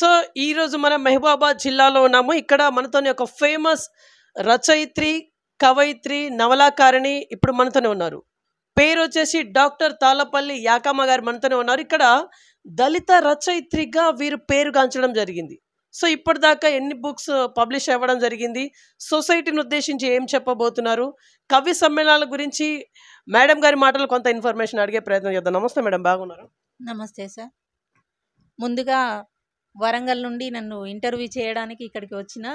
So, ఈరోజు మనం మహబూబాబాద్ జిల్లాలో ఉన్నాము. ఇక్కడ మనతోని ఒక ఫేమస్ రచయిత్రి, కవయిత్రి, నవలాకారిణి ఇప్పుడు మనతోనే ఉన్నారు. పేరొచ్చేసి డాక్టర్ తాళ్ళపల్లి యాకమ్మ గారు మనతోనే ఉన్నారు. ఇక్కడ దళిత రచయిత్రిగా వీరు పేరుగాంచడం జరిగింది. సో, ఇప్పటిదాకా ఎన్ని బుక్స్ పబ్లిష్ అవ్వడం జరిగింది? సొసైటీని ఉద్దేశించి ఏం చెప్పబోతున్నారు? కవి సమ్మేళనాల గురించి మేడం గారి మాటలు కొంత ఇన్ఫర్మేషన్ అడిగే ప్రయత్నం చేద్దాం. నమస్తే మేడం, బాగున్నారా? నమస్తే సార్. ముందుగా వరంగల్ నుండి నన్ను ఇంటర్వ్యూ చేయడానికి ఇక్కడికి వచ్చిన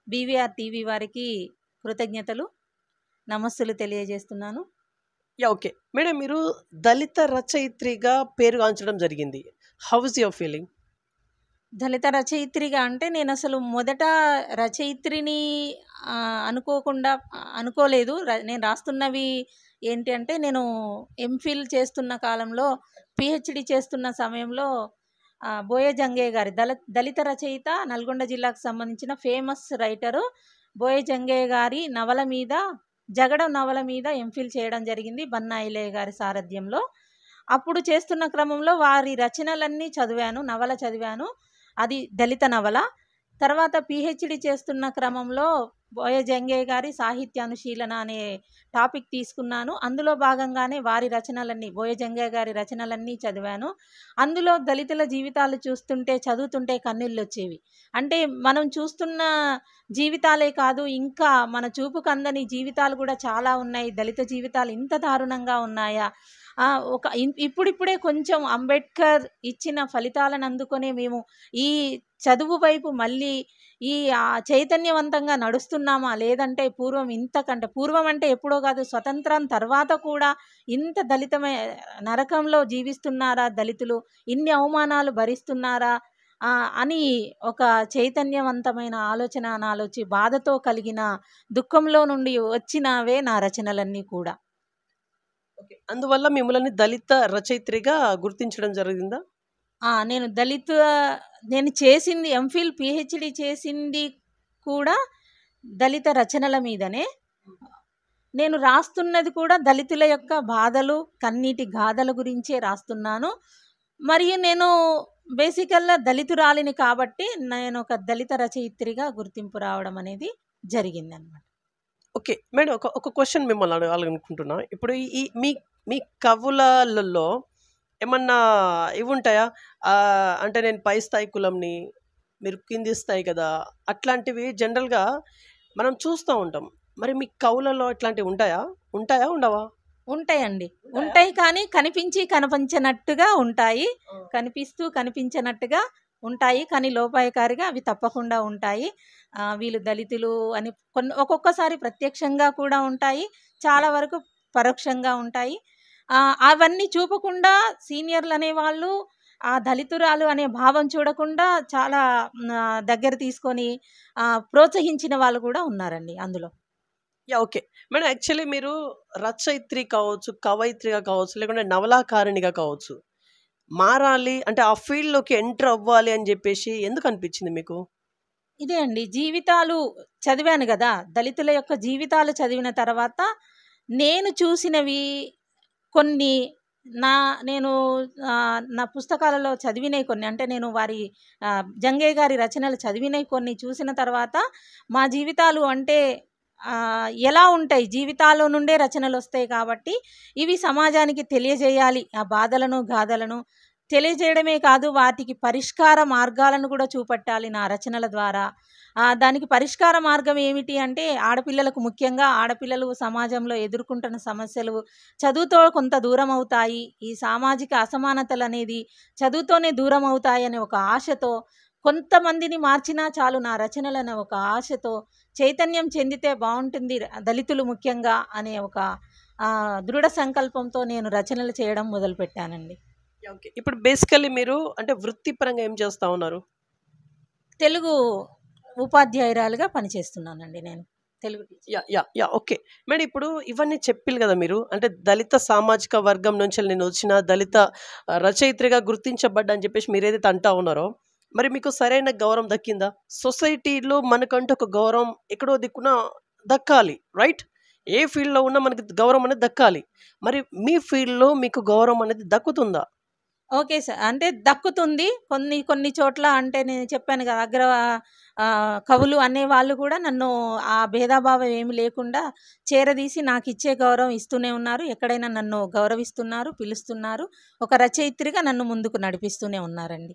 బీవీఆర్ టీవీ వారికి కృతజ్ఞతలు, నమస్సులు తెలియజేస్తున్నాను. ఓకే మేడం, మీరు దళిత రచయిత్రిగా పేరుగాంచడం జరిగింది. How is your feeling? దళిత రచయిత్రిగా అంటే నేను అసలు మొదట రచయిత్రిని అనుకోలేదు. నేను రాస్తున్నవి ఏంటి అంటే, నేను ఎంఫిల్ చేస్తున్న కాలంలో, పిహెచ్డి చేస్తున్న సమయంలో బోయ జంగయ్య గారి దళిత రచయిత, నల్గొండ జిల్లాకు సంబంధించిన ఫేమస్ రైటరు బోయ జంగయ్య గారి నవల మీద, జగడం నవల మీద ఎంఫిల్ చేయడం జరిగింది బన్నాయిలయ్య గారి సారథ్యంలో. అప్పుడు చేస్తున్న క్రమంలో వారి రచనలన్నీ చదివాను, నవల చదివాను. అది దళిత నవల. తర్వాత పిహెచ్డి చేస్తున్న క్రమంలో బోయ జంగయ్య గారి సాహిత్య అనుశీలన అనే టాపిక్ తీసుకున్నాను. అందులో భాగంగానే వారి రచనలన్నీ, బోయ జంగయ్య గారి రచనలన్నీ చదివాను. అందులో దళితుల జీవితాలు చూస్తుంటే, చదువుతుంటే కన్నీళ్ళు వచ్చేవి. అంటే మనం చూస్తున్న జీవితాలే కాదు, ఇంకా మన చూపుకు అందని జీవితాలు కూడా చాలా ఉన్నాయి. దళిత జీవితాలు ఇంత దారుణంగా ఉన్నాయా? ఇప్పుడిప్పుడే కొంచెం అంబేద్కర్ ఇచ్చిన ఫలితాలను అందుకొనే మేము ఈ చదువు వైపు మళ్ళీ ఈ చైతన్యవంతంగా నడుస్తున్నామా, లేదంటే పూర్వం అంటే ఎప్పుడో కాదు, స్వతంత్రం తర్వాత కూడా ఇంత దళితమైన నరకంలో జీవిస్తున్నారా దళితులు, ఇన్ని అవమానాలు భరిస్తున్నారా అని ఒక చైతన్యవంతమైన ఆలోచన నాలో వచ్చి, బాధతో కలిగిన దుఃఖంలో నుండి వచ్చినవే నా రచనలన్నీ కూడా. అందువల్ల మిమ్మల్ని దళిత రచయిత్రిగా గుర్తించడం జరిగిందా? నేను చేసింది ఎంఫిల్, పిహెచ్డి చేసింది కూడా దళిత రచనల మీదనే. నేను రాస్తున్నది కూడా దళితుల యొక్క బాధలు, కన్నీటి గాథల గురించే రాస్తున్నాను. మరియు నేను బేసికల్గా దళితురాలిని కాబట్టి నేను ఒక దళిత రచయిత్రిగా గుర్తింపు రావడం అనేది జరిగింది అన్నమాట. ఓకే మేడం, ఒక క్వశ్చన్ మిమ్మల్ని అడగాలనుకుంటున్నా. ఇప్పుడు ఈ మీ కవులలో ఏమన్నా ఇవి ఉంటాయా? అంటే నేను పై స్థాయి కులంని, మీరు కింది స్థాయి కదా, అట్లాంటివి జనరల్గా మనం చూస్తూ ఉంటాం. మరి మీ కవులలో ఇట్లాంటివి ఉంటాయా ఉండవా? ఉంటాయండి, ఉంటాయి. కానీ కనిపించినట్టుగా ఉంటాయి, కనిపిస్తూ కనిపించినట్టుగా ఉంటాయి. కానీ లోపాయకారిగా అవి తప్పకుండా ఉంటాయి. వీళ్ళు దళితులు అని ఒక్కొక్కసారి ప్రత్యక్షంగా కూడా ఉంటాయి, చాలా వరకు పరోక్షంగా ఉంటాయి. అవన్నీ చూపకుండా సీనియర్లు అనేవాళ్ళు ఆ దళితురాలు అనే భావం చూడకుండా చాలా దగ్గర తీసుకొని ప్రోత్సహించిన వాళ్ళు కూడా ఉన్నారండి అందులో. ఓకే మేడం, యాక్చువల్లీ మీరు రచయిత్రి కావచ్చు, కవయిత్రిగా కావచ్చు, లేకుంటే నవలాకారిణిగా కావచ్చు, మారాలి అంటే ఆ ఫీల్డ్లోకి ఎంటర్ అవ్వాలి అని చెప్పేసి ఎందుకు అనిపించింది మీకు? ఇదే అండి, జీవితాలు చదివాను కదా, దళితుల యొక్క జీవితాలు చదివిన తర్వాత నేను చూసినవి కొన్ని, నేను నా పుస్తకాలలో చదివినవి కొన్ని, అంటే నేను వారి జంగయ్య గారి రచనలు చదివినవి కొన్ని చూసిన తర్వాత, మా జీవితాలు అంటే ఎలా ఉంటాయి, జీవితాల్లో నుండే రచనలు వస్తాయి కాబట్టి ఇవి సమాజానికి తెలియజేయాలి. ఆ బాధలను గాథలను తెలియజేయడమే కాదు, వాటికి పరిష్కార మార్గాలను కూడా చూపెట్టాలి నా రచనల ద్వారా. దానికి పరిష్కార మార్గం ఏమిటి అంటే, ఆడపిల్లలకు, ముఖ్యంగా ఆడపిల్లలు సమాజంలో ఎదుర్కొంటున్న సమస్యలు చదువుతో కొంత దూరం అవుతాయి, ఈ సామాజిక అసమానతలు అనేది చదువుతోనే దూరం అవుతాయి అనే ఒక ఆశతో, కొంతమందిని మార్చినా చాలు నా రచనలను ఒక ఆశతో, చైతన్యం చెందితే బాగుంటుంది దళితులు ముఖ్యంగా అనే ఒక దృఢ సంకల్పంతో నేను రచనలు చేయడం మొదలుపెట్టానండి. ఓకే, ఇప్పుడు బేసికల్లీ మీరు అంటే వృత్తిపరంగా ఏం చేస్తూ ఉన్నారు? తెలుగు ఉపాధ్యాయురాలుగా పనిచేస్తున్నానండి నేను, తెలుగు. ఓకే మేడం, ఇప్పుడు ఇవన్నీ చెప్పిల్లు కదా మీరు, అంటే దళిత సామాజిక వర్గం నుంచి నేను వచ్చిన దళిత రచయిత్రిగా గుర్తించబడ్డా అని చెప్పేసి మీరు ఏదైతే అంటా ఉన్నారో, మరి మీకు సరైన గౌరవం దక్కిందా? సొసైటీలో మనకంటూ ఒక గౌరవం ఎక్కడో దిక్కున దక్కాలి, రైట్? ఏ ఫీల్డ్లో ఉన్నా మనకి గౌరవం అనేది దక్కాలి. మరి మీ ఫీల్డ్లో మీకు గౌరవం అనేది దక్కుతుందా? Okay sir. అంటే దక్కుతుంది. కొన్ని కొన్ని చోట్ల అంటే నేను చెప్పాను కదా! కవులు అనేవాళ్ళు కూడా నన్ను ఆ భేదాభావం ఏమి లేకుండా చేరదీసి నాకిచ్చే గౌరవం ఇస్తూనే ఉన్నారు. ఎక్కడైనా నన్ను గౌరవిస్తున్నారు, పిలుస్తున్నారు. ఒక రచయిత్రిగా నన్ను ముందుకు నడిపిస్తూనే ఉన్నారండి.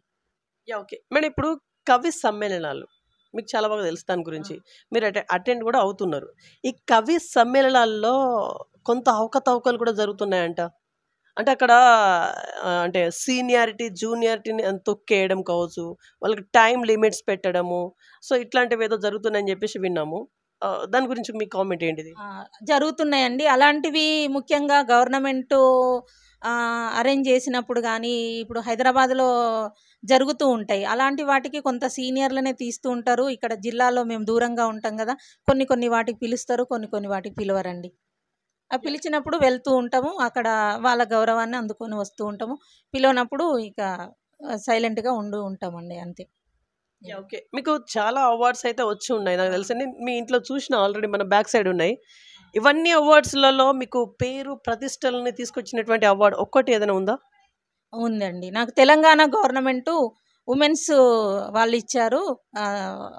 యాహ్! ఓకే. మేడం ఇప్పుడు కవి సమ్మేళనాలు మీకు చాలా బాగా తెలుసు దాని ఆ! గురించి. మీరు అటెండ్ కూడా అవుతున్నారు. ఈ కవి సమ్మేళనాల్లో కొంత అవకతవకలు కూడా జరుగుతున్నాయంట. అంటే అక్కడ అంటే సీనియారిటీ, జూనియారిటీని తొక్కేయడం కావచ్చు, వాళ్ళకి టైమ్ లిమిట్స్ పెట్టడము. సో, ఇట్లాంటివేదో జరుగుతున్నాయని జెప్పేసి విన్నాము. దాని గురించి మీ కామెంట్ ఏంటిది? జరుగుతున్నాయండి. అలాంటివి ముఖ్యంగా గవర్నమెంటు అరేంజ్ చేసినప్పుడు గానీ, ఇప్పుడు హైదరాబాద్‌లో జరుగుతూ ఉంటాయి. అలాంటి వాటికి కొంత సీనియర్‌లనే తీస్తూ ఉంటారు. ఇక్కడ జిల్లాలో మేము దూరంగా ఉంటాం గదా! కొన్ని కొన్ని వాటికి పిలుస్తారు. కొన్ని కొన్ని వాటికి పిలవరండి. పిలిచినప్పుడు వెళ్తూ ఉంటాము. అక్కడ వాళ్ళ గౌరవాన్ని అందుకొని వస్తూ ఉంటాము. పిలవనప్పుడు ఇక సైలెంట్‌గా ఉంటామండి అంతే. యాహ్! ఓకే. మీకు చాలా అవార్డ్స్ అయితే వచ్చి ఉన్నాయి. నాకు ఆ! తెలుసండి. మీ ఇంట్లో చూషినా ఆల్రెడీ మన బ్యాక్ సైడ్ ఉన్నాయి. ఇవన్నీ అవార్డ్స్‌లలో మీకు పేరు ప్రతిష్టలని తీసుకొచ్చినటువంటి అవార్డ్ ఒక్కటి ఏదైనా ఉందా? ఉందండి. నాకు తెలంగాణ గవర్నమెంటు ఉమెన్స్ వాళ్ళిచ్చారు. ఆహ్,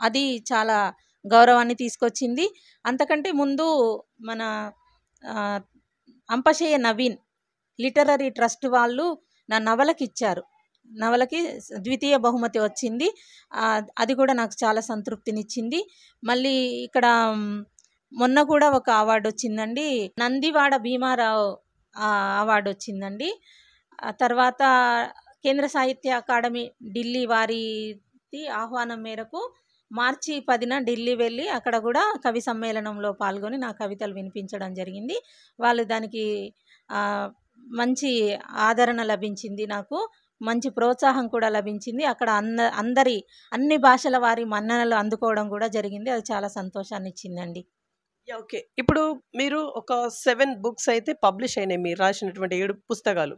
అది చాలా గౌరవాన్ని తీసుకొచ్చింది. అంతకంటే ముందు మన ఆహ్, అంపశయ్య నవీన్ లిటరరీ ట్రస్ట్ వాళ్ళు నా నవలకిచ్చారు. నవలకి ద్వితీయ బహుమతి వచ్చింది. అది కూడా నాకు చాలా సంతృప్తినిచ్చింది. మళ్ళీ ఇక్కడ మొన్న కూడా ఒక అవార్డొచ్చిందండి. నందివాడ భీమారావు అవార్డొచ్చిందండి. ఆ తర్వాత కేంద్ర సాహిత్య అకాడమీ ఢిల్లీ వారిది ఆహ్వానం మేరకు మార్చి 10న ఢిల్లీ వెళ్ళి అక్కడ కూడా కవి సమ్మేళనంలో పాల్గొని నా కవితలు వినిపించడం జరిగింది. వాళ్ళు దానికి ఆహ్, మంచి ఆదరణ లభించింది నాకు. మంచి ప్రోత్సాహం కూడా లభించింది. అక్కడ అన్ని భాషల వారి మన్ననలు అందుకోవడం కూడా జరిగింది. అది చాలా సంతోషాన్నిచ్చిందండి. యాహ్! ఓకే. ఇప్పుడు మీరు ఒక 7 బుక్స్ అయితే పబ్లిష్ అయినాయి. మీరు రాసినటువంటి 7 పుస్తకాలు.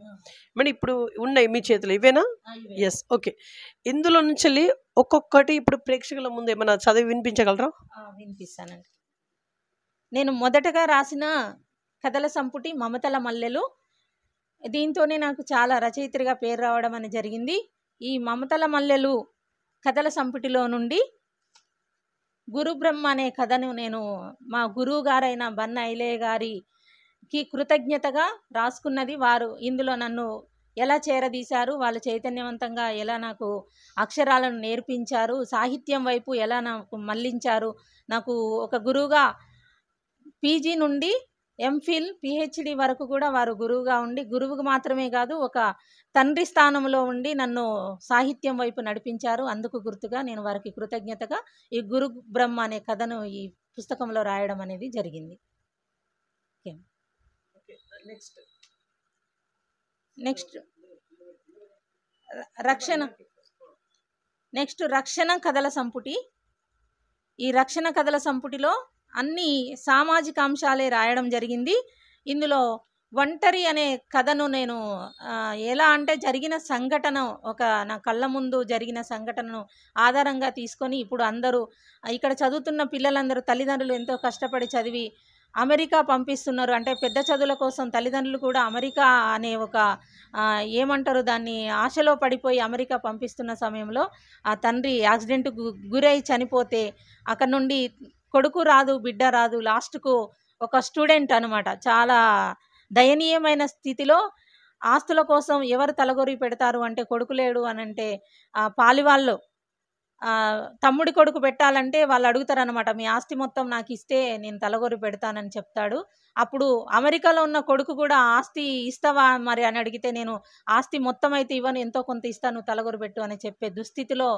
మరి ఇప్పుడు ఉన్నాయి మీ చేతిలో ఇవేనా? ఇవే. యెస్. ఓకే. ఇందులో నుంచెల్లి ఒక్కొక్కటి ఇప్పుడు ప్రేక్షకుల ముందు ఏమన్నా చదివి వినిపించగలరా? వినిపిస్తానండి. నేను మొదటగా రాసిన కథల సంపుటి 'మమతల మల్లెలు'. దీంతోనే నాకు చాలా రచయిత్రిగా పేరు రావడం అని జరిగింది. ఈ 'మమతల మల్లెలు' కథల సంపుటిలో నుండి 'గురుబ్రహ్మ' అనే కథను నేను మా గురువుగారైన బన్న ఐలయ్య గారికి కృతజ్ఞతగా రాసుకున్నది. వారు ఇందులో నన్ను ఎలా చేరదీశారు, వాళ్ళు చైతన్యవంతంగా ఎలా నాకు అక్షరాలను నేర్పించారు, సాహిత్యం వైపు ఎలా నాకు మళ్ళించారు. నాకు ఒక గురువుగా పీజీ నుండి ఎంఫిల్, పీహెచ్‌డీ వరకు కూడా వారు గురువుగా ఉండి, గురువుకు మాత్రమే కాదు ఒక తండ్రి స్థానంలో ఉండి నన్ను సాహిత్యం వైపు నడిపించారు. అందుకు గుర్తుగా నేను వారికి కృతజ్ఞతగా ఈ 'గురు బ్రహ్మ' అనే కథను ఈ పుస్తకంలో రాయడం అనేది జరిగింది. ఓకే. ఓకే. నెక్స్ట్. నెక్స్ట్ రక్షణ రక్షణ కథల సంపుటి. ఈ రక్షణ కథల సంపుటిలో అన్ని సామాజిక అంశాలే రాయడం జరిగింది. ఇందులో ఒంటరి అనే కథను నేను ఎలా అంటే జరిగిన సంఘటన నా కళ్ళ ముందు జరిగిన సంఘటనను ఆధారంగా తీసుకొని ఇప్పుడు అందరూ ఇక్కడ చదువుతున్న పిల్లలందరూ తల్లిదండ్రులు ఎంతో కష్టపడి చదివి అమెరికా పంపిస్తున్నారు. అంటే పెద్ద చదువుల కోసం తల్లిదండ్రులు కూడా అమెరికా అనే ఒక ఏమంటారు దాన్ని ఆశలో పడిపోయి అమెరికా పంపిస్తున్న సమయంలో ఆ తండ్రి యాక్సిడెంట్‌కు గురై చనిపోతే అక్కడ నుండి కొడుకు రాదు, బిడ్డ రాదు. లాస్ట్‌కు ఒక స్టూడెంట్ అనమాట. చాలా దయనీయమైన స్థితిలో ఆస్తుల కోసం ఎవరు తలగొరి పెడతారు అంటే కొడుకు లేడు అనంటే పాలివాళ్ళు తమ్ముడి కొడుకు పెట్టాలంటే వాళ్ళు అడుగుతారనమాట. మీ ఆస్తి మొత్తం నాకిస్తే నేను తలగొరి పెడతానని చెప్తాడు. అప్పుడు అమెరికాలో ఉన్న కొడుకు కూడా ఆస్తి ఇస్తావా మరి అని అడిగితే నేను ఆస్తి మొత్తం అయితే ఇవ్వను, ఎంతో కొంత ఇస్తాను, నువ్వు తలగొరి పెట్టు అని చెప్పే దుస్థితిలో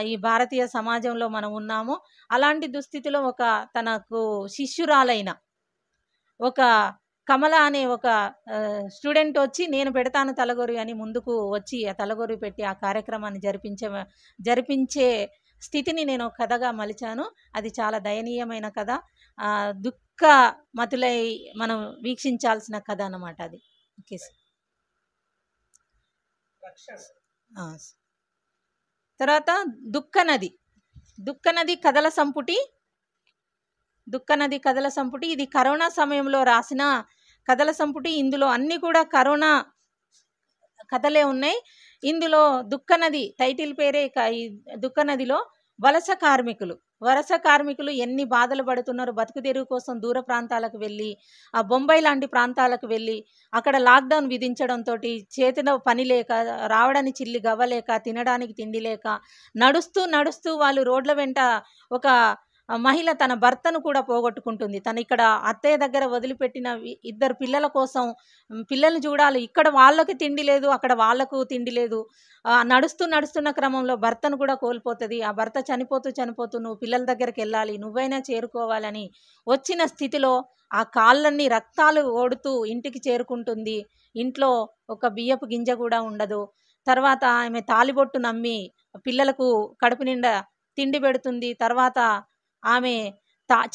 ఈ భారతీయ సమాజంలో మనం ఉన్నాము. అలాంటి దుస్థితిలో తనకు శిష్యురాలైన ఒక కమల అనే ఒక స్టూడెంట్ వచ్చి నేను పెడతాను తలగొరి అని ముందుకు వచ్చి ఆ తలగొరి పెట్టి ఆ కార్యక్రమాన్ని జరిపించే స్థితిని నేను కథగా మలిచాను. అది చాలా దయనీయమైన కథ. దుఃఖ మతులై మనం వీక్షించాల్సిన కథ అన్నమాట అది. Okay sir. తర్వాత దుఃఖనది కథల సంపుటి. ఇది కరోనా సమయంలో రాసిన కథల సంపుటి. ఇందులో అన్నీ కూడా కథలే ఉన్నాయి. ఇందులో దుఃఖనది టైటిల్ పేరే ఈ దుఃఖనదిలో వలస కార్మికులు ఎన్ని బాధలు పడుతున్నారో, బతుకు తెరువు కోసం దూర ప్రాంతాలకు వెళ్ళి, ఆ బొంబాయి లాంటి ప్రాంతాలకు వెళ్ళి అక్కడ లాక్డౌన్ విధించడంతో చేతిలో పని లేక, రావడానికి చిల్లి గవ్వలేక, తినడానికి తిండి లేక నడుస్తూ వాళ్ళు రోడ్ల వెంట ఒక మహిళ తన భర్తను కూడా పోగొట్టుకుంటుంది. తను ఇక్కడ అత్తయ్య దగ్గర వదిలిపెట్టిన ఇద్దరు పిల్లల కోసం పిల్లల్ని చూడాలి. ఇక్కడ వాళ్ళకి తిండి లేదు, అక్కడ వాళ్ళకు తిండి లేదు. నడుస్తున్న క్రమంలో భర్తను కూడా కోల్పోతుంది. ఆ భర్త చనిపోతూ నువ్వు పిల్లల దగ్గరికి వెళ్ళాలి, నువ్వైనా చేరుకోవాలని వచ్చిన స్థితిలో ఆ కాళ్ళన్నీ రక్తాలు ఓడుతూ ఇంటికి చేరుకుంటుంది. ఇంట్లో ఒక బియ్యపు గింజ కూడా ఉండదు. తర్వాత ఆమె తాలిబొట్టు నమ్మి పిల్లలకు కడుపు నిండా తిండి పెడుతుంది. తర్వాత ఆమె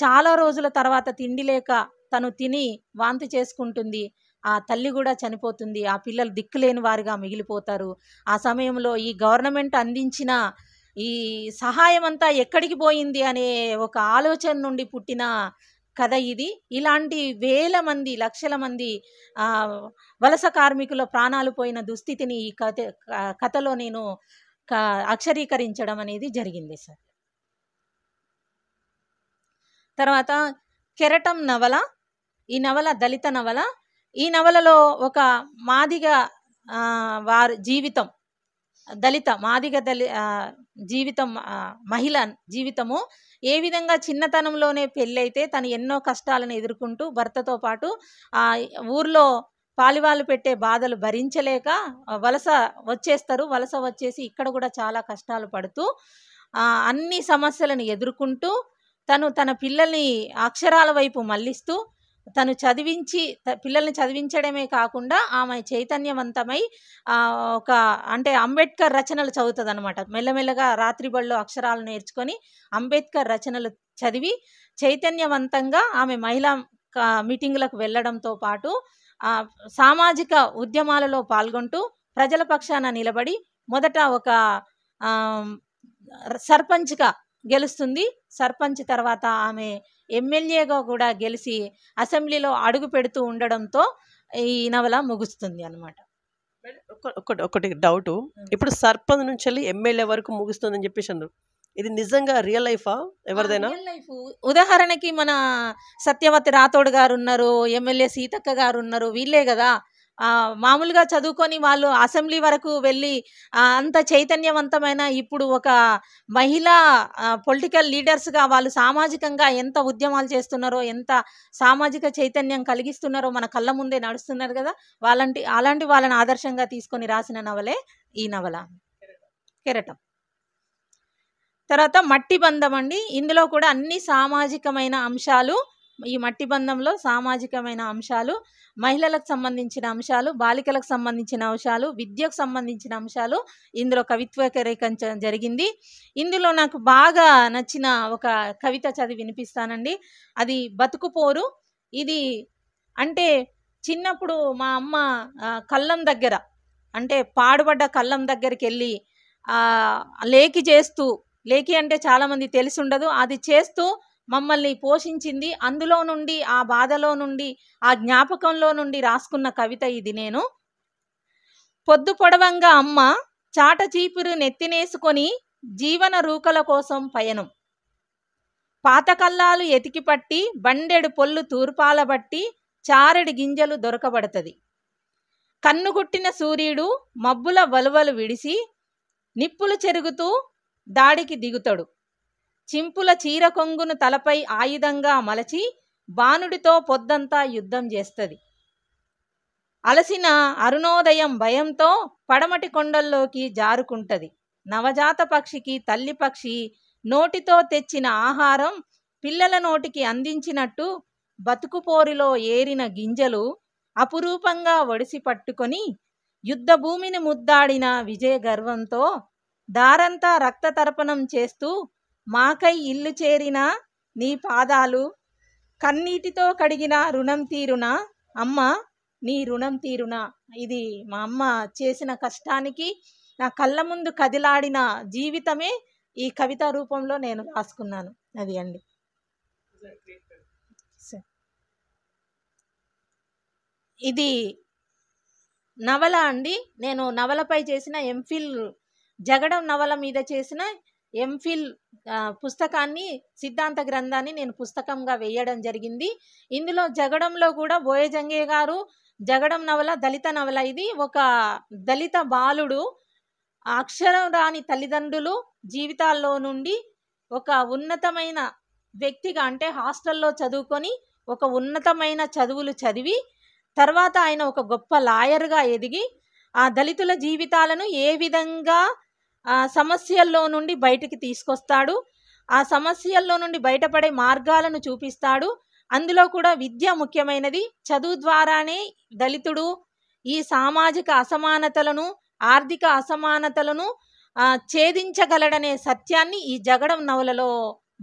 చాలా రోజుల తర్వాత తిండి లేక తను తిని వాంతి చేసుకుంటుంది. ఆ తల్లి కూడా చనిపోతుంది. ఆ పిల్లలు దిక్కులేని వారిగా మిగిలిపోతారు. ఆ సమయంలో ఈ గవర్నమెంట్ అందించిన ఈ సహాయం అంతా ఎక్కడికి పోయింది అనే ఒక ఆలోచన నుండి పుట్టిన కథ ఇది. ఇలాంటి వేల మంది, లక్షల మంది వలస కార్మికుల ప్రాణాలు పోయిన దుస్థితిని ఈ కథలో నేను అక్షరీకరించడం అనేది జరిగింది సార్. తర్వాత కెరటం నవల. ఈ నవల దళిత నవల. ఈ నవలలో ఒక మాదిగ వారి జీవితం, మాదిగ జీవితం, మహిళ జీవితము ఏ విధంగా చిన్నతనంలోనే పెళ్ళైతే తను ఎన్నో కష్టాలను ఎదుర్కొంటూ భర్తతో పాటు ఊర్లో పాలివాళ్ళు పెట్టే బాధలు భరించలేక వలస వచ్చేసి ఇక్కడ కూడా చాలా కష్టాలు పడుతూ అన్ని సమస్యలను ఎదుర్కొంటూ తన పిల్లల్ని అక్షరాల వైపు మళ్ళిస్తూ పిల్లల్ని చదివించడమే కాకుండా ఆమె చైతన్యవంతమై అంటే అంబేద్కర్ రచనలు చదువుతుంది అనమాట. మెల్లమెల్లగా రాత్రి బడిలో అక్షరాలు నేర్చుకొని అంబేద్కర్ రచనలు చదివి చైతన్యవంతంగా ఆమె మహిళా మీటింగులకు వెళ్ళడంతో పాటు సామాజిక ఉద్యమాలలో పాల్గొంటూ ప్రజల పక్షాన నిలబడి మొదట ఒక సర్పంచ్గా గెలుస్తుంది. సర్పంచ్ తర్వాత ఆమె ఎమ్మెల్యేగా కూడా గెలిచి అసెంబ్లీలో అడుగు పెడుతూ ఉండడంతో ఈ నవల ముగుస్తుంది అన్నమాట. ఒకటి డౌట్, ఇప్పుడు సర్పంచ్ నుంచి వెళ్ళి ఎమ్మెల్యే వరకు ముగుస్తుందని చెప్పేసి అన్నారు. ఇది నిజంగా రియల్ లైఫా ఎవరిదైనా? ఉదాహరణకి మన సత్యవతి రాథోడ్ గారు ఉన్నారు, ఎమ్మెల్యే సీతక్క గారు ఉన్నారు. వీళ్ళే కదా మామూలుగా చదువుకొని వాళ్ళు అసెంబ్లీ వరకు వెళ్ళి అంత చైతన్యవంతమైన ఇప్పుడు ఒక మహిళా పొలిటికల్ లీడర్స్గా వాళ్ళు సామాజికంగా ఎంత ఉద్యమాలు చేస్తున్నారో, ఎంత సామాజిక చైతన్యం కలిగిస్తున్నారో మన కళ్ళ ముందే నడుస్తున్నారు కదా. అలాంటి వాళ్ళని ఆదర్శంగా తీసుకొని రాసిన నవలే ఈ నవల కెరటం. తర్వాత మట్టి బంధం అండి. ఇందులో కూడా అన్ని సామాజికమైన అంశాలు, ఈ మట్టి బంధంలో సామాజికమైన అంశాలు, మహిళలకు సంబంధించిన అంశాలు, బాలికలకు సంబంధించిన అంశాలు, విద్యకు సంబంధించిన అంశాలు ఇందులో కవిత్వీకరించడం జరిగింది. ఇందులో నాకు బాగా నచ్చిన ఒక కవిత చదివి వినిపిస్తానండి. అది బతుకుపోరు. ఇది అంటే చిన్నప్పుడు మా అమ్మ కళ్ళం దగ్గర, అంటే పాడుబడ్డ కళ్ళం దగ్గరికి వెళ్ళి లేకి అంటే చాలామంది తెలిసి ఉండదు, అది చేస్తూ మమ్మల్ని పోషించింది. అందులో నుండి, ఆ బాధలో నుండి, ఆ జ్ఞాపకంలో నుండి రాసుకున్న కవిత ఇది. నేను పొద్దు పొడవంగా అమ్మ చాట చీపురు నెత్తినేసుకొని జీవన రూకల కోసం పయనం, పాతకల్లాలు ఎతికిపట్టి బండెడు పొల్లు తూర్పాలబట్టి చారెడి గింజలు దొరకబడుతుంది. కన్నుగుట్టిన సూర్యుడు మబ్బుల వలువలు విడిసి నిప్పులు చెరుగుతూ దాడికి దిగుతాడు. చింపుల చీర కొంగును తలపై ఆయుధంగా మలచి బాణుడితో పొద్దంతా యుద్ధం చేస్తుంది. అలసిన అరుణోదయం భయంతో పడమటి కొండల్లోకి జారుకుంటది. నవజాత పక్షికి తల్లి పక్షి నోటితో తెచ్చిన ఆహారం పిల్లల నోటికి అందించినట్టు బతుకుపోరిలో ఏరిన గింజలు అపురూపంగా ఒడిసి పట్టుకొని యుద్ధ భూమిని ముద్దాడిన విజయ గర్వంతో దారంతా రక్త తర్పణం చేస్తూ మాకై ఇల్లు చేరిన నీ పాదాలు కన్నీటితో కడిగిన రుణం తీరునా అమ్మ, నీ రుణం తీరునా. ఇది మా అమ్మ చేసిన కష్టానికి నా కళ్ళ ముందు కదిలాడిన జీవితమే ఈ కవితా రూపంలో నేను రాసుకున్నాను. అది అండి. ఇది నవల అండి. నేను నవలపై చేసిన ఎంఫిల్ జగడం నవల మీద చేసిన ఎంఫిల్ పుస్తకాన్ని, సిద్ధాంత గ్రంథాన్ని నేను పుస్తకంగా వేయడం జరిగింది. ఇందులో జగడంలో కూడా బోయజంగయ్య గారు జగడం నవల దళిత నవల. ఇది ఒక దళిత బాలుడు అక్షరం రాని తల్లిదండ్రులు జీవితాల్లో నుండి ఒక ఉన్నతమైన వ్యక్తిగా, అంటే హాస్టల్లో చదువుకొని ఒక ఉన్నతమైన చదువులు చదివి తర్వాత ఆయన ఒక గొప్ప లాయర్గా ఎదిగి ఆ దళితుల జీవితాలను ఏ విధంగా సమస్యల్లో నుండి బయటికి తీసుకొస్తాడు, ఆ సమస్యల్లో నుండి బయటపడే మార్గాలను చూపిస్తాడు. అందులో కూడా విద్య ముఖ్యమైనది. చదువు ద్వారానే దళితుడు ఈ సామాజిక అసమానతలను, ఆర్థిక అసమానతలను ఛేదించగలడనే సత్యాన్ని ఈ జగడం నవలలో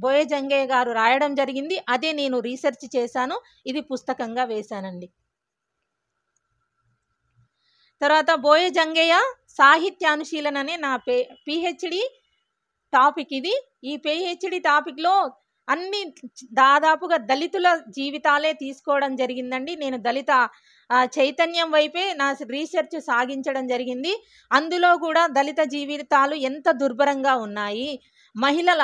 బోయజంగయ్య గారు రాయడం జరిగింది. అదే నేను రీసెర్చ్ చేశాను, ఇది పుస్తకంగా వేశానండి. తర్వాత బోయజంగయ్య సాహిత్య అనుశీలన అనే నా పిహెచ్డి టాపిక్ ఇది. ఈ పిహెచ్డి టాపిక్లో అన్ని దాదాపుగా దళితుల జీవితాలే తీసుకోవడం జరిగిందండి. నేను దళిత చైతన్యం వైపే నా రీసెర్చ్ సాగించడం జరిగింది. అందులో కూడా దళిత జీవితాలు ఎంత దుర్భరంగా ఉన్నాయి,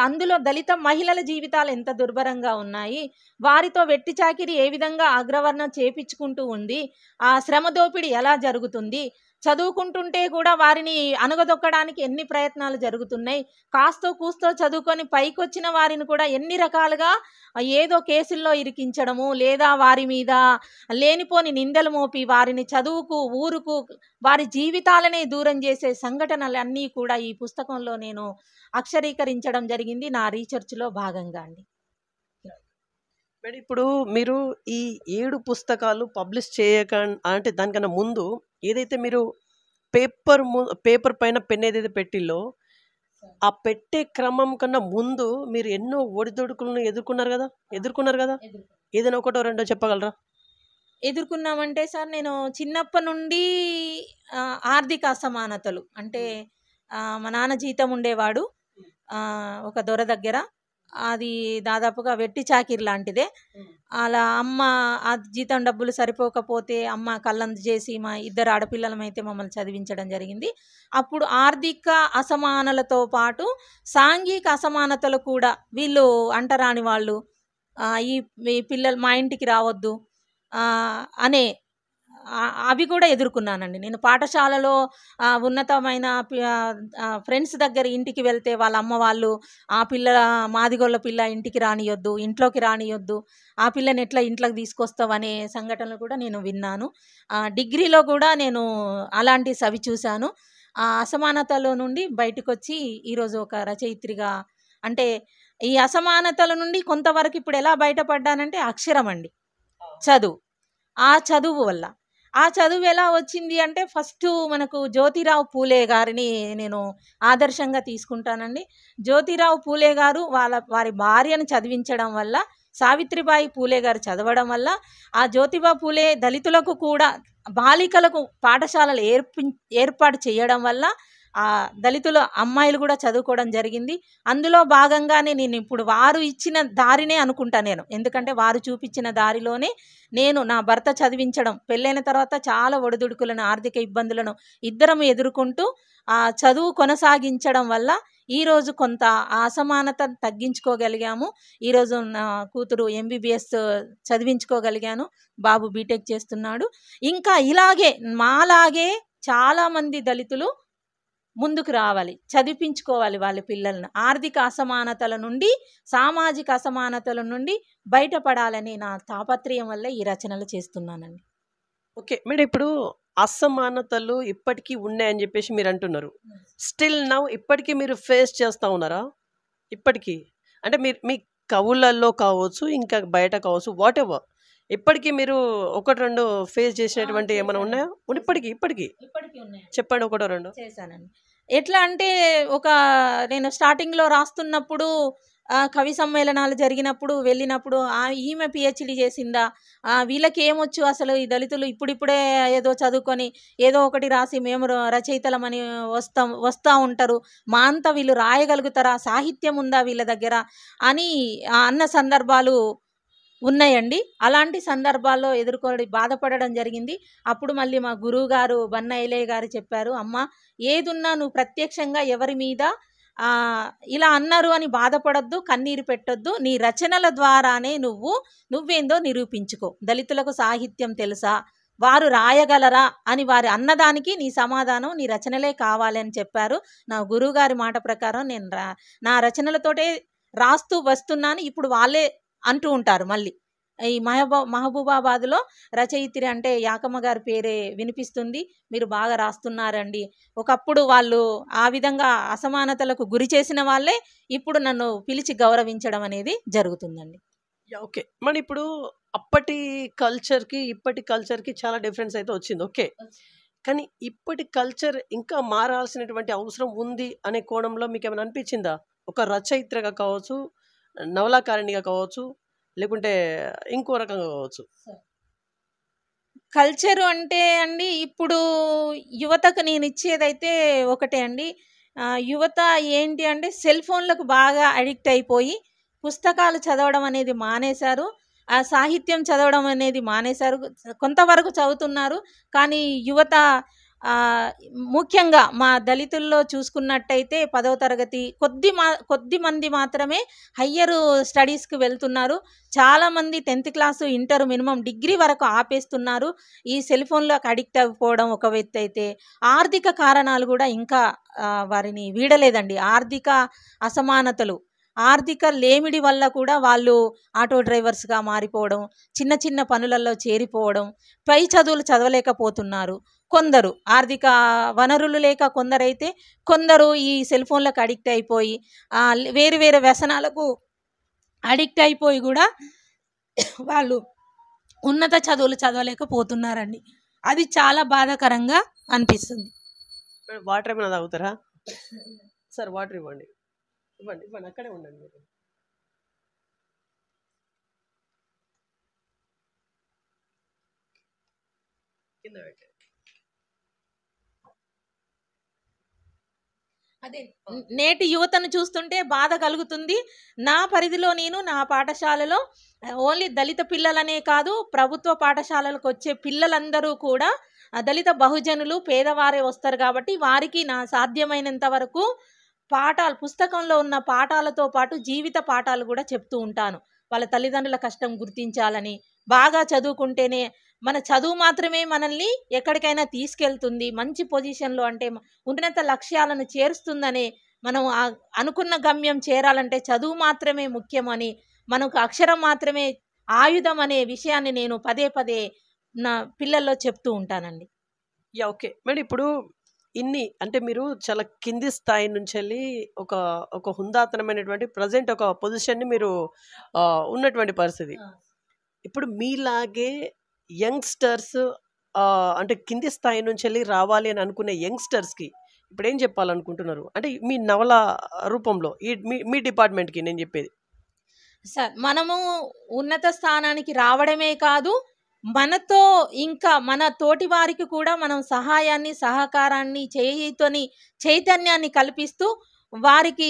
అందులో దళిత మహిళల జీవితాలు ఎంత దుర్భరంగా ఉన్నాయి, వారితో వెట్టి చాకిరి ఏ విధంగా అగ్రవర్ణం చేపించుకుంటూ ఉంది, ఆ శ్రమ దోపిడీ ఎలా జరుగుతుంది, చదువుకుంటుంటే కూడా వారిని అణగదొక్కడానికి ఎన్ని ప్రయత్నాలు జరుగుతున్నాయి, కాస్తో కూస్తో చదువుకొని పైకొచ్చిన వారిని కూడా ఎన్ని రకాలుగా ఏదో కేసుల్లో ఇరికించడము, లేదా వారి మీద లేనిపోని నిందలు మోపి వారిని చదువుకు, ఊరుకు, వారి జీవితాలనే దూరం చేసే సంఘటనలన్నీ కూడా ఈ పుస్తకంలో నేను అక్షరీకరించడం జరిగింది నా రీసెర్చ్లో భాగంగా అండి. మేడం, ఇప్పుడు మీరు ఈ 7 పుస్తకాలు పబ్లిష్ అంటే దానికన్నా ముందు ఏదైతే మీరు పేపర్ పైన పెన్ ఏదైతే పెట్టిల్లో, ఆ పెట్టే క్రమం కన్నా ముందు మీరు ఎన్నో ఒడిదొడుకులను ఎదుర్కొన్నారు కదా. ఏదైనా ఒకటో రెండో చెప్పగలరా? ఎదుర్కొన్నామంటే సార్, నేను చిన్నప్పటి నుండి ఆర్థిక అసమానతలు, అంటే మా నాన్న జీతం ఉండేవాడు ఒక దొర దగ్గర, అది దాదాపుగా వెట్టి చాకిరి లాంటిదే. అలా అమ్మ ఆ జీతం డబ్బులు సరిపోకపోతే అమ్మ కళ్ళందు చేసి మా 2 ఆడపిల్లలమైతే మమ్మల్ని చదివించడం జరిగింది. అప్పుడు ఆర్థిక అసమానలతో పాటు సాంఘిక అసమానతలు కూడా, వీళ్ళు అంటరాని వాళ్ళు, ఈ పిల్లలు మా ఇంటికి రావద్దు అనే అవి కూడా ఎదుర్కొన్నానండి. నేను పాఠశాలలో ఉన్నతమైన ఫ్రెండ్స్ దగ్గర ఇంటికి వెళ్తే వాళ్ళ అమ్మ వాళ్ళు ఆ పిల్ల మాదిగొల్ల పిల్ల ఇంటికి రానియొద్దు, ఇంట్లోకి రానియొద్దు, ఆ పిల్లని ఎట్లా ఇంట్లోకి తీసుకొస్తావు అనే సంఘటనలు కూడా నేను విన్నాను. డిగ్రీలో కూడా నేను అలాంటి సవి చూశాను. ఆ అసమానతలో నుండి బయటకు వచ్చి ఈరోజు ఒక రచయిత్రిగా, అంటే ఈ అసమానతల నుండి కొంతవరకు ఇప్పుడు ఎలా బయటపడ్డానంటే అక్షరం అండి, చదువు. ఆ చదువు వల్ల, ఆ చదువు ఎలా వచ్చింది అంటే ఫస్ట్ మనకు జ్యోతిరావు పూలే గారిని నేను ఆదర్శంగా తీసుకుంటానండి. జ్యోతిరావు పూలే గారు వారి భార్యను చదివించడం వల్ల, సావిత్రిబాయి పూలే గారు చదవడం వల్ల, ఆ జ్యోతిబా పూలే దళితులకు కూడా బాలికలకు పాఠశాలలు ఏర్పాటు చేయడం వల్ల ఆ దళితుల అమ్మాయిలు కూడా చదువుకోవడం జరిగింది. అందులో భాగంగానే నేను ఇప్పుడు వారు ఇచ్చిన దారినే అనుకుంటా నేను, ఎందుకంటే వారు చూపించిన దారిలోనే నేను నా భర్త చదివించడం, పెళ్ళైన తర్వాత చాలా ఒడిదుడుకులను, ఆర్థిక ఇబ్బందులను ఇద్దరం ఎదుర్కొంటూ ఆ చదువు కొనసాగించడం వల్ల ఈరోజు కొంత అసమానత తగ్గించుకోగలిగాము. ఈరోజు నా కూతురు MBBS చదివించుకోగలిగాను, బాబు బీటెక్ చేస్తున్నాడు. ఇంకా ఇలాగే మాలాగే చాలామంది దళితులు ముందుకు రావాలి, చదివించుకోవాలి వాళ్ళ పిల్లలను. ఆర్థిక అసమానతల నుండి, సామాజిక అసమానతల నుండి బయటపడాలని నా తాపత్రయం వల్ల ఈ రచనలు చేస్తున్నానండి. ఓకే మేడం, ఇప్పుడు అసమానతలు ఇప్పటికీ ఉన్నాయని చెప్పేసి మీరు అంటున్నారు. స్టిల్ నౌ ఇప్పటికీ మీరు ఫేస్ చేస్తూ ఉన్నారా? ఇప్పటికీ అంటే మీరు మీ కవులలో కావచ్చు, ఇంకా బయట కావచ్చు, వాట్ ఎవర్, ఇప్పటికీ మీరు 1-2 ఫేస్ చేసినటువంటి ఏమైనా ఉన్నాయా? ఇప్పటికీ చెప్పండి, 1-2 చేశానండి. ఎట్లా అంటే నేను స్టార్టింగ్లో రాస్తున్నప్పుడు కవి సమ్మేళనాలు జరిగినప్పుడు వెళ్ళినప్పుడు ఈమె PhD చేసిందా, వీళ్ళకి ఏమొచ్చు అసలు, ఈ దళితులు ఇప్పుడిప్పుడే ఏదో చదువుకొని ఏదో ఒకటి రాసి మేము రచయితలమని వస్తూ ఉంటారు, మా అంతా వీళ్ళు రాయగలుగుతారా, సాహిత్యం ఉందా వీళ్ళ దగ్గర అని అన్న సందర్భాలు ఉన్నాయండి. అలాంటి సందర్భాల్లో ఎదుర్కొని బాధపడడం జరిగింది. అప్పుడు మళ్ళీ మా గురువుగారు బన్న ఐలయ్య గారు చెప్పారు, "అమ్మా, ఏదున్నా నువ్వు ప్రత్యక్షంగా ఎవరి మీద ఇలా అన్నారు అని బాధపడొద్దు, కన్నీరు పెట్టొద్దు. నీ రచనల ద్వారానే నువ్వేందో నిరూపించుకో. దళితులకు సాహిత్యం తెలుసా? వారు రాయగలరా అని వారి అన్నదానికి నీ సమాధానం నీ రచనలే కావాలి" అని చెప్పారు. నా గురువుగారి మాట ప్రకారం నేను నా రచనలతోటే రాస్తూ వస్తున్నాను. ఇప్పుడు వాళ్ళే అంటూ ఉంటారు మళ్ళీ, ఈ మహబూబాబాద్లో రచయిత్రి అంటే యాకమ్మ గారి పేరే వినిపిస్తుంది, మీరు బాగా రాస్తున్నారండి. ఒకప్పుడు వాళ్ళు ఆ విధంగా అసమానతలకు గురి చేసిన వాళ్ళే ఇప్పుడు నన్ను పిలిచి గౌరవించడం అనేది జరుగుతుందండి. ఓకే. మరి ఇప్పుడు అప్పటి కల్చర్కి ఇప్పటి కల్చర్కి చాలా డిఫరెన్స్ అయితే వచ్చింది. ఓకే. కానీ ఇప్పటి కల్చర్ ఇంకా మారాల్సినటువంటి అవసరం ఉంది అనే కోణంలో మీకు ఏమైనా అనిపించిందా? ఒక రచయిత్రిగా కావచ్చు, నవలాకారిణిగా కావచ్చు, లేకుంటే ఇంకో రకంగా కావచ్చు. కల్చరు అంటే అండి, ఇప్పుడు యువతకు నేను ఇచ్చేదైతే ఒకటే అండి. యువత ఏంటి అంటే సెల్ ఫోన్లకు బాగా అడిక్ట్ అయిపోయి పుస్తకాలు చదవడం అనేది మానేశారు. సాహిత్యం చదవడం అనేది మానేశారు. కొంతవరకు చదువుతున్నారు. కానీ యువత ముఖ్యంగా మా దళితుల్లో చూసుకున్నట్టయితే 10వ తరగతి కొద్ది మంది మాత్రమే హయ్యర్ స్టడీస్కి వెళ్తున్నారు. చాలామంది 10th class, inter, minimum degree వరకు ఆపేస్తున్నారు. ఈ సెల్ ఫోన్లకు అడిక్ట్ అయిపోవడం ఒక వ్యక్తి అయితే, ఆర్థిక కారణాలు కూడా ఇంకా వారిని వీడలేదండి. ఆర్థిక అసమానతలు, ఆర్థిక లేమిడి వల్ల కూడా వాళ్ళు ఆటో డ్రైవర్స్గా మారిపోవడం, చిన్న చిన్న పనులలో చేరిపోవడం, పై చదువులు చదవలేకపోతున్నారు. కొందరు ఆర్థిక వనరులు లేక కొందరైతే, కొందరు ఈ సెల్ ఫోన్లకు అడిక్ట్ అయిపోయి వేరు వేరే వ్యసనాలకు అడిక్ట్ అయిపోయి కూడా వాళ్ళు ఉన్నత చదువులు చదవలేకపోతున్నారండి. అది చాలా బాధాకరంగా అనిపిస్తుంది. వాటర్ ఏమైనా తాగుతారా? సార్ వాటర్ ఇవ్వండి, ఇవ్వండి, ఇవ్వండి, అక్కడే ఉండండి మీరు. కింద పెట్టండి. అదే నేటి యువతను చూస్తుంటే బాధ కలుగుతుంది. నా పరిధిలో నా పాఠశాలలో ఓన్లీ దళిత పిల్లలనే కాదు, ప్రభుత్వ పాఠశాలలకు వచ్చే పిల్లలందరూ కూడా దళిత బహుజనులు, పేదవారే వస్తారు. కాబట్టి వారికి నా సాధ్యమైనంత వరకు పుస్తకంలో ఉన్న పాఠాలతో పాటు జీవిత పాఠాలు కూడా చెప్తూ ఉంటాను. వాళ్ళ తల్లిదండ్రుల కష్టం గుర్తించాలని, బాగా చదువుకుంటేనే మన చదువు మాత్రమే మనల్ని ఎక్కడికైనా తీసుకెళ్తుంది, మంచి పొజిషన్లో అంటే ఉన్నత లక్ష్యాలను చేరుస్తుందని, మనం అనుకున్న గమ్యం చేరాలంటే చదువు మాత్రమే ముఖ్యమని, మనకు అక్షరం మాత్రమే ఆయుధం అనే విషయాన్ని నేను పదే పదే నా పిల్లల్లో చెప్తూ ఉంటానండి. ఓకే మేడం, ఇప్పుడు అంటే మీరు చాలా కింది స్థాయి నుంచి వెళ్ళి ఒక హుందాతనమైనటువంటి ప్రజెంట్ ఒక పొజిషన్ని మీరు ఉన్నటువంటి పరిస్థితి. ఇప్పుడు మీలాగే యంగ్స్టర్స్ అంటే కింది స్థాయి నుంచి వెళ్ళి రావాలి అని అనుకునే యంగ్స్టర్స్కి ఇప్పుడు ఏం చెప్పాలనుకుంటున్నారు? అంటే మీ నవల రూపంలో మీ డిపార్ట్మెంట్కి నేను చెప్పేది. సార్, మనము ఉన్నత స్థానానికి రావడమే కాదు, మనతో ఇంకా మన తోటి వారికి కూడా మనం సహాయాన్ని, సహకారాన్ని, చైతన్యాన్ని కల్పిస్తూ వారికి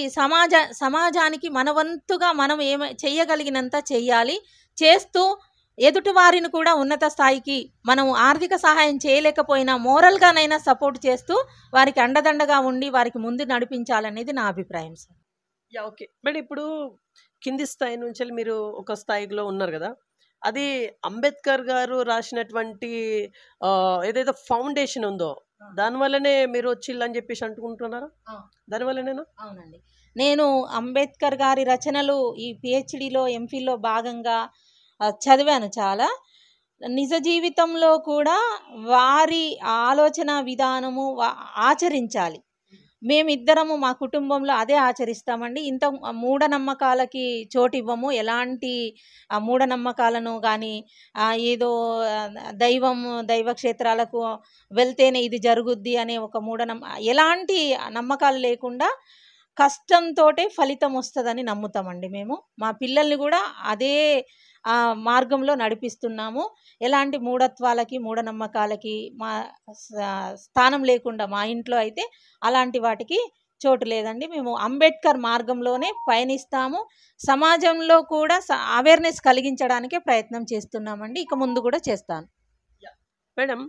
సమాజానికి మన వంతుగా మనం చెయ్యగలిగినంత చెయ్యాలి. చేస్తూ ఎదుటి వారిని కూడా ఉన్నత స్థాయికి మనం ఆర్థిక సహాయం చేయలేకపోయినా మోరల్గానైనా సపోర్ట్ చేస్తూ వారికి అండదండగా ఉండి వారికి ముందు నడిపించాలనేది నా అభిప్రాయం సార్. ఓకే మేడం, ఇప్పుడు కింది స్థాయి నుంచి మీరు ఒక స్థాయిలో ఉన్నారు కదా, అది అంబేద్కర్ గారు రాసినటువంటి ఏదైతే ఫౌండేషన్ ఉందో దానివల్లనే మీరు వచ్చిల్లని చెప్పేసి అంటుకుంటున్నారా? దానివల్లనేనా? అవునండి, నేను అంబేద్కర్ గారి రచనలు ఈ పిహెచ్డిలో, ఎంఫిల్లో భాగంగా చదివాను చాలా. నిజ జీవితంలో కూడా వారి ఆలోచన విధానము ఆచరించాలి. మేమిద్దరము మా కుటుంబంలో అదే ఆచరిస్తామండి. ఇంత మూఢనమ్మకాలకి చోటు ఇవ్వము. ఎలాంటి మూఢనమ్మకాలను కానీ ఏదో దైవ క్షేత్రాలకు వెళ్తేనే ఇది జరుగుద్ది అనే ఒక ఎలాంటి నమ్మకాలు లేకుండా కష్టంతోటే ఫలితం వస్తుందని నమ్ముతామండి మేము. మా పిల్లల్ని కూడా అదే మార్గంలో నడిపిస్తున్నాము. ఎలాంటి మూఢత్వాలకి, మూఢనమ్మకాలకి మా స్థానం లేకుండా మా ఇంట్లో అయితే అలాంటి వాటికి చోటు లేదండి. మేము అంబేద్కర్ మార్గంలోనే పయనిస్తాము. సమాజంలో కూడా అవేర్నెస్ కలిగించడానికే ప్రయత్నం చేస్తున్నామండి. ఇక ముందు కూడా చేస్తాను. మేడం,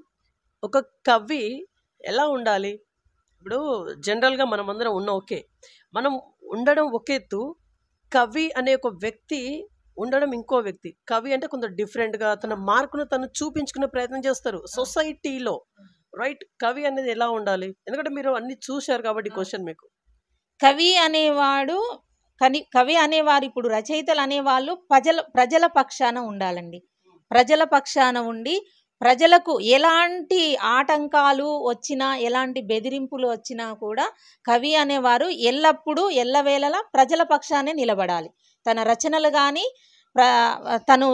ఒక కవి ఎలా ఉండాలి? ఇప్పుడు జనరల్గా మనం అందరం ఉన్న ఓకే, మనం ఉండడం ఒక ఎత్తు, కవి అనే ఒక వ్యక్తి ఉండడం ఇంకో వ్యక్తి. కవి అంటే కొంత డిఫరెంట్గా తన మార్కును తను చూపించుకునే ప్రయత్నం చేస్తారు సొసైటీలో, రైట్? కవి అనేది ఎలా ఉండాలి? ఎందుకంటే మీరు అన్ని చూశారు కాబట్టి క్వశ్చన్ మీకు. కవి అనేవాడు కవి అనేవారు, ఇప్పుడు రచయితలు అనేవాళ్ళు ప్రజల పక్షాన ఉండాలండి. ప్రజల పక్షాన ఉండి ప్రజలకు ఎలాంటి ఆటంకాలు వచ్చినా, ఎలాంటి బెదిరింపులు వచ్చినా కూడా కవి అనేవారు ఎల్లప్పుడూ ఎల్లవేళలా ప్రజల పక్షానే నిలబడాలి. తన రచనలు కానీ తను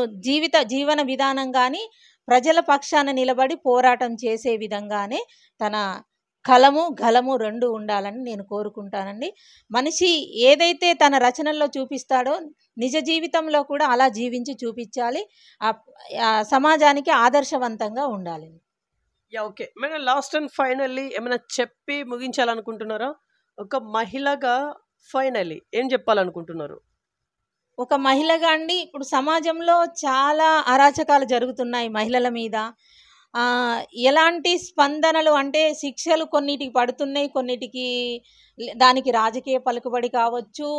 జీవన విధానం కానీ ప్రజల పక్షాన నిలబడి పోరాటం చేసే విధంగానే తన కలము గలము రెండు ఉండాలని నేను కోరుకుంటానండి. మనిషి ఏదైతే తన రచనల్లో చూపిస్తాడో నిజ జీవితంలో కూడా అలా జీవించి చూపించాలి. సమాజానికి ఆదర్శవంతంగా ఉండాలి. Okay madam, last and finally ఏమైనా చెప్పి ముగించాలనుకుంటున్నారా? ఒక మహిళగా ఫైనల్లీ ఏం చెప్పాలనుకుంటున్నారు? ఒక మహిళగా అండి, ఇప్పుడు సమాజంలో చాలా అరాచకాలు జరుగుతున్నాయి మహిళల మీద. ఎలాంటి స్పందనలు అంటే శిక్షలు కొన్నిటికి పడుతున్నాయి, కొన్నిటికి దానికి రాజకీయ పలుకుబడి కావచ్చు,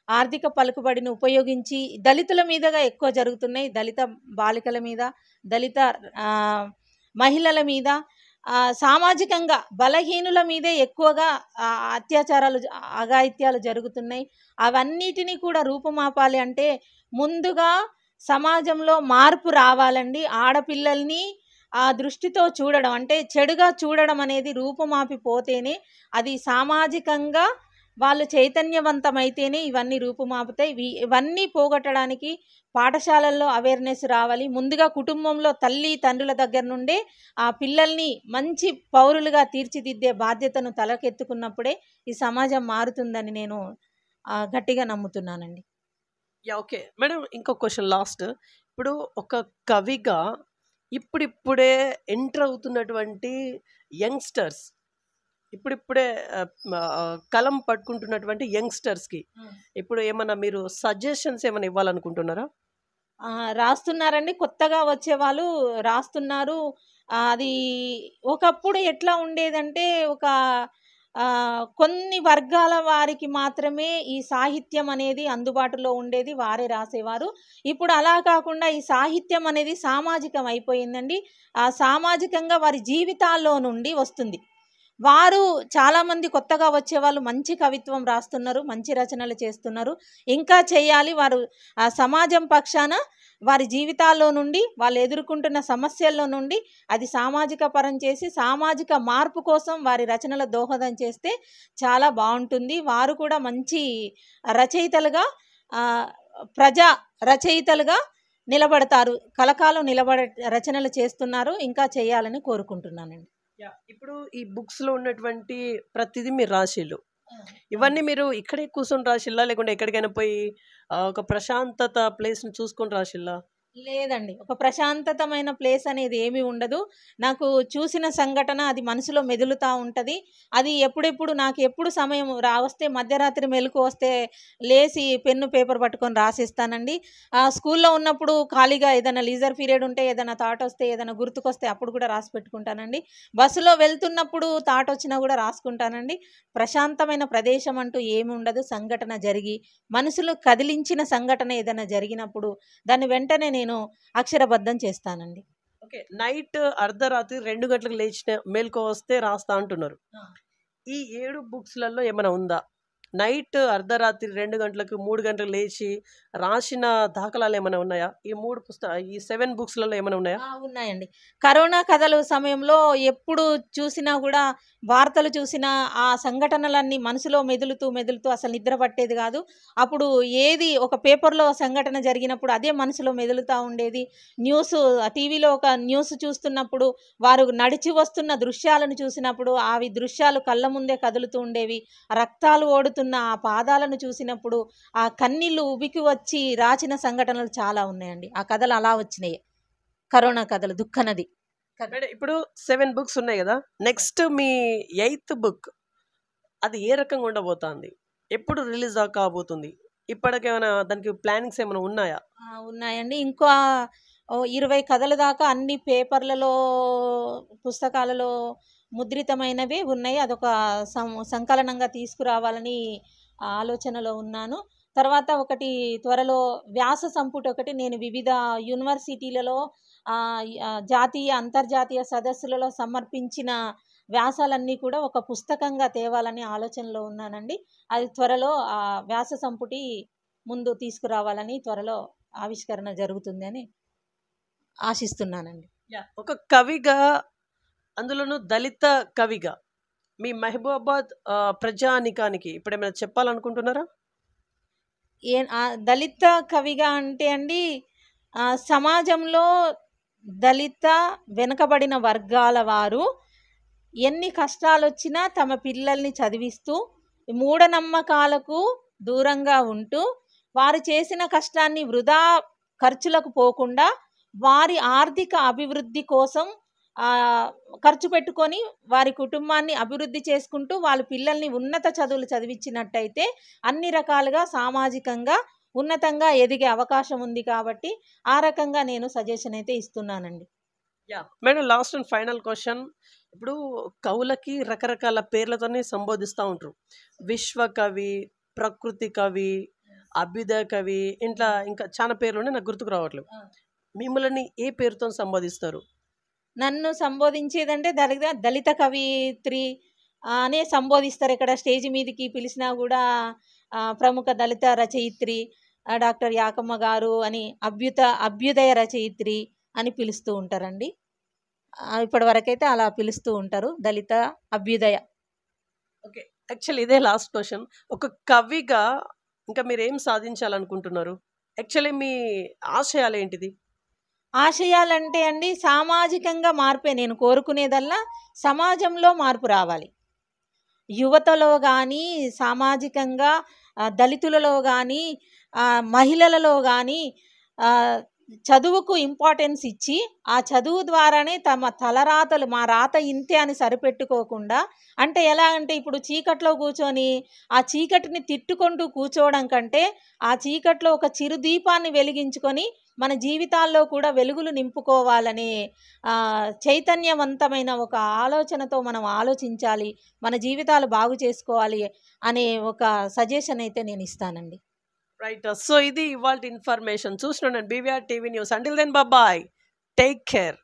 ఆర్థిక పలుకుబడిని ఉపయోగించి దళితుల మీదగా ఎక్కువ జరుగుతున్నాయి. దళిత బాలికల మీద, దళిత మహిళల మీద, సామాజికంగా బలహీనుల మీదే ఎక్కువగా అత్యాచారాలు అఘాయిత్యాలు జరుగుతున్నాయి. అవన్నిటినీ కూడా రూపుమాపాలి అంటే ముందుగా సమాజంలో మార్పు రావాలండి. ఆడపిల్లల్ని ఆ దృష్టితో చూడడం అంటే చెడుగా చూడడం అనేది రూపుమాపిపోతేనే, అది సామాజికంగా వాళ్ళు చైతన్యవంతమైతేనే ఇవన్నీ రూపుమాపుతాయి. ఇవన్నీ పోగొట్టడానికి పాఠశాలల్లో అవేర్నెస్ రావాలి. ముందుగా కుటుంబంలో తల్లి తండ్రుల దగ్గర నుండే ఆ పిల్లల్ని మంచి పౌరులుగా తీర్చిదిద్దే బాధ్యతను తలకెత్తుకున్నప్పుడే ఈ సమాజం మారుతుందని నేను గట్టిగా నమ్ముతున్నానండి. ఓకే మేడం, ఇంకో క్వశ్చన్ లాస్ట్. ఇప్పుడు ఒక కవిగా ఇప్పుడిప్పుడే ఎంటర్ అవుతున్నటువంటి యంగ్స్టర్స్, ఇప్పుడిప్పుడే కలం పట్టుకుంటున్నటువంటి యంగ్స్టర్స్కి ఇప్పుడు ఏమన్నా మీరు సజెషన్స్ ఏమైనా ఇవ్వాలనుకుంటున్నారా? రాస్తున్నారండి, కొత్తగా వచ్చే వాళ్ళు రాస్తున్నారు. అది ఒకప్పుడు ఎట్లా ఉండేదంటే కొన్ని వర్గాల వారికి మాత్రమే ఈ సాహిత్యం అనేది అందుబాటులో ఉండేది, వారే రాసేవారు. ఇప్పుడు అలా కాకుండా ఈ సాహిత్యం అనేది సామాజికం అయిపోయిందండి. సామాజికంగా వారి జీవితాల్లో నుండి వస్తుంది. వారు చాలామంది కొత్తగా వచ్చేవాళ్ళు మంచి కవిత్వం రాస్తున్నారు, మంచి రచనలు చేస్తున్నారు, ఇంకా చేయాలి. వారు ఆ సమాజం పక్షాన వారి జీవితాల్లో నుండి వాళ్ళు ఎదుర్కొంటున్న సమస్యల్లో నుండి అది సామాజిక పరం చేసి సామాజిక మార్పు కోసం వారి రచనల దోహదం చేస్తే చాలా బాగుంటుంది. వారు కూడా మంచి రచయితలుగా, ప్రజా రచయితలుగా నిలబడతారు, కలకాలం రచనలు చేస్తున్నారు, ఇంకా చేయాలని కోరుకుంటున్నానండి. ఇప్పుడు ఈ బుక్స్ లో ఉన్నటువంటి ప్రతిదీ మీరు రాసిళ్ళు, ఇవన్నీ మీరు ఇక్కడే కూర్చొని రాసిల్లా లేకుంటే ఎక్కడికైనా పోయి ఒక ప్రశాంతత ప్లేస్ ని చూసుకొని రాసిల్లా? లేదండి, ఒక ప్రశాంతతమైన ప్లేస్ అనేది ఏమీ ఉండదు. నాకు చూసిన సంఘటన అది మనసులో మెదులుతూ ఉంటుంది. అది ఎప్పుడెప్పుడు నాకు ఎప్పుడు సమయం వస్తే మధ్యరాత్రి మెలకు వస్తే లేచి పెన్ను పేపర్ పట్టుకొని రాసిస్తానండి. స్కూల్లో ఉన్నప్పుడు ఖాళీగా ఏదైనా లీజర్ పీరియడ్ ఉంటే, ఏదైనా థాట్ వస్తే, ఏదైనా గుర్తుకొస్తే అప్పుడు కూడా రాసి పెట్టుకుంటానండి. బస్సులో వెళ్తున్నప్పుడు థాట్ వచ్చినా కూడా రాసుకుంటానండి. ప్రశాంతమైన ప్రదేశం అంటూ ఏమి ఉండదు. సంఘటన జరిగి మనసులో కదిలించిన సంఘటన ఏదైనా జరిగినప్పుడు దాన్ని వెంటనే నేను అక్షరబద్ధం చేస్తానండి. ఓకే, నైట్ అర్ధరాత్రి 2 గంటలకు లేచిన మేల్కో వస్తే రాస్తా అంటున్నారు. ఈ 7 బుక్స్లలో ఏమైనా ఉందా నైట్ అర్ధరాత్రి 2 గంటలకు 3 గంటలకు లేచి రాసిన దాఖలాలు ఏమైనా ఉన్నాయా? ఈ 7 బుక్స్లలో ఏమైనా ఉన్నాయా? ఉన్నాయండి. కరోనా కథలు సమయంలో ఎప్పుడు చూసినా కూడా వార్తలు చూసినా ఆ సంఘటనలన్నీ మనసులో మెదులుతూ మెదులుతూ అసలు నిద్ర పట్టేది కాదు. అప్పుడు ఏది ఒక పేపర్లో సంఘటన జరిగినప్పుడు అదే మనసులో మెదులుతూ ఉండేది. టీవీలో ఒక న్యూస్ చూస్తున్నప్పుడు వారు నడిచి వస్తున్న దృశ్యాలను చూసినప్పుడు అవి దృశ్యాలు కళ్ళ ముందే కదులుతూ ఉండేవి. రక్తాలు ఓడుతున్న ఆ పాదాలను చూసినప్పుడు ఆ కన్నీళ్లు ఉబికి వచ్చి రాచిన సంఘటనలు చాలా ఉన్నాయండి. ఆ కథలు అలా వచ్చినాయి, కరోనా కథలు, దుఃఖనది. ఇప్పుడు 7 బుక్స్ ఉన్నాయి కదా, నెక్స్ట్ మీ 8th బుక్ అది ఏ రకంగా ఉండబోతుంది? ఎప్పుడు రిలీజ్ కాబోతుంది? ఇప్పటికేమైనా దానికి ప్లానింగ్స్ ఏమైనా ఉన్నాయా? ఉన్నాయండి. ఇంకా 20 కథల దాకా అన్ని పేపర్లలో, పుస్తకాలలో ముద్రితమైనవే ఉన్నాయి. అదొక సంకలనంగా తీసుకురావాలని ఆలోచనలో ఉన్నాను. తర్వాత ఒకటి త్వరలో వ్యాస సంపుటి ఒకటి నేను వివిధ యూనివర్సిటీలలో జాతీయ, అంతర్జాతీయ సదస్సులలో సమర్పించిన వ్యాసాలన్నీ కూడా ఒక పుస్తకంగా తేవాలని ఆలోచనలో ఉన్నానండి. అది త్వరలో వ్యాస సంపుటి ముందు తీసుకురావాలని త్వరలో ఆవిష్కరణ జరుగుతుందని ఆశిస్తున్నానండి. ఒక కవిగా, అందులోనూ దళిత కవిగా మీ మహబూబాబాద్ ప్రజానికానికి ఇప్పుడు ఏమైనా చెప్పాలనుకుంటున్నారా? దళిత కవిగా అంటే అండి, సమాజంలో దళిత వెనుకబడిన వర్గాల వారు ఎన్ని కష్టాలు వచ్చినా తమ పిల్లల్ని చదివిస్తూ మూఢనమ్మకాలకు దూరంగా ఉంటూ వారు చేసిన కష్టాన్ని వృధా ఖర్చులకు పోకుండా వారి ఆర్థిక అభివృద్ధి కోసం ఖర్చు పెట్టుకొని వారి కుటుంబాన్ని అభివృద్ధి చేసుకుంటూ వాళ్ళ పిల్లల్ని ఉన్నత చదువులు చదివించినట్టయితే అన్ని రకాలుగా సామాజికంగా ఉన్నతంగా ఎదిగే అవకాశం ఉంది. కాబట్టి ఆ రకంగా నేను సజెషన్ అయితే ఇస్తున్నానండి. Madam, last and final question. ఇప్పుడు కవులకి రకరకాల పేర్లతోనే సంబోధిస్తూ ఉంటారు. విశ్వకవి, ప్రకృతి కవి, అభ్యుదయ కవి, ఇంట్లో ఇంకా చాలా పేర్లు ఉన్నాయి, నాకు గుర్తుకు రావట్లేదు. మిమ్మల్ని ఏ పేరుతో సంబోధిస్తారు? నన్ను సంబోధించేదంటే దళిత కవిత్రి అనే సంబోధిస్తారు. ఇక్కడ స్టేజ్ మీదకి పిలిచినా కూడా ప్రముఖ దళిత రచయిత్రి డాక్టర్ యాకమ్మ గారు అని, అభ్యుదయ రచయిత్రి అని పిలుస్తూ ఉంటారండి. ఇప్పటి వరకైతే అలా పిలుస్తూ ఉంటారు, దళిత అభ్యుదయ. ఓకే, యాక్చువల్లీ ఇదే లాస్ట్ క్వశ్చన్. ఒక కవిగా ఇంకా మీరు ఏం సాధించాలనుకుంటున్నారు? యాక్చువల్లీ మీ ఆశయాలు ఏంటిది? ఆశయాలంటే అండి, సామాజికంగా మార్పే నేను కోరుకునేదల్లా. సమాజంలో మార్పు రావాలి, యువతలో కానీ, సామాజికంగా దళితులలో కానీ, మహిళలలో కానీ చదువుకు ఇంపార్టెన్స్ ఇచ్చి ఆ చదువు ద్వారానే తమ తలరాతలు మా రాత ఇంతే అని సరిపెట్టుకోకుండా, అంటే ఎలా అంటే ఇప్పుడు చీకట్లో కూర్చొని ఆ చీకటిని తిట్టుకుంటూ కూర్చోవడం కంటే ఆ చీకట్లో ఒక చిరు దీపాన్ని వెలిగించుకొని మన జీవితాల్లో కూడా వెలుగులు నింపుకోవాలనే చైతన్యవంతమైన ఒక ఆలోచనతో మనం ఆలోచించాలి, మన జీవితాలు బాగు చేసుకోవాలి అనే ఒక సజెషన్ అయితే నేను ఇస్తానండి. రైట్. సో ఇది ఇవాల్టి ఇన్ఫర్మేషన్. చూస్తున్నాను BVR TV news. Until then bye, take care.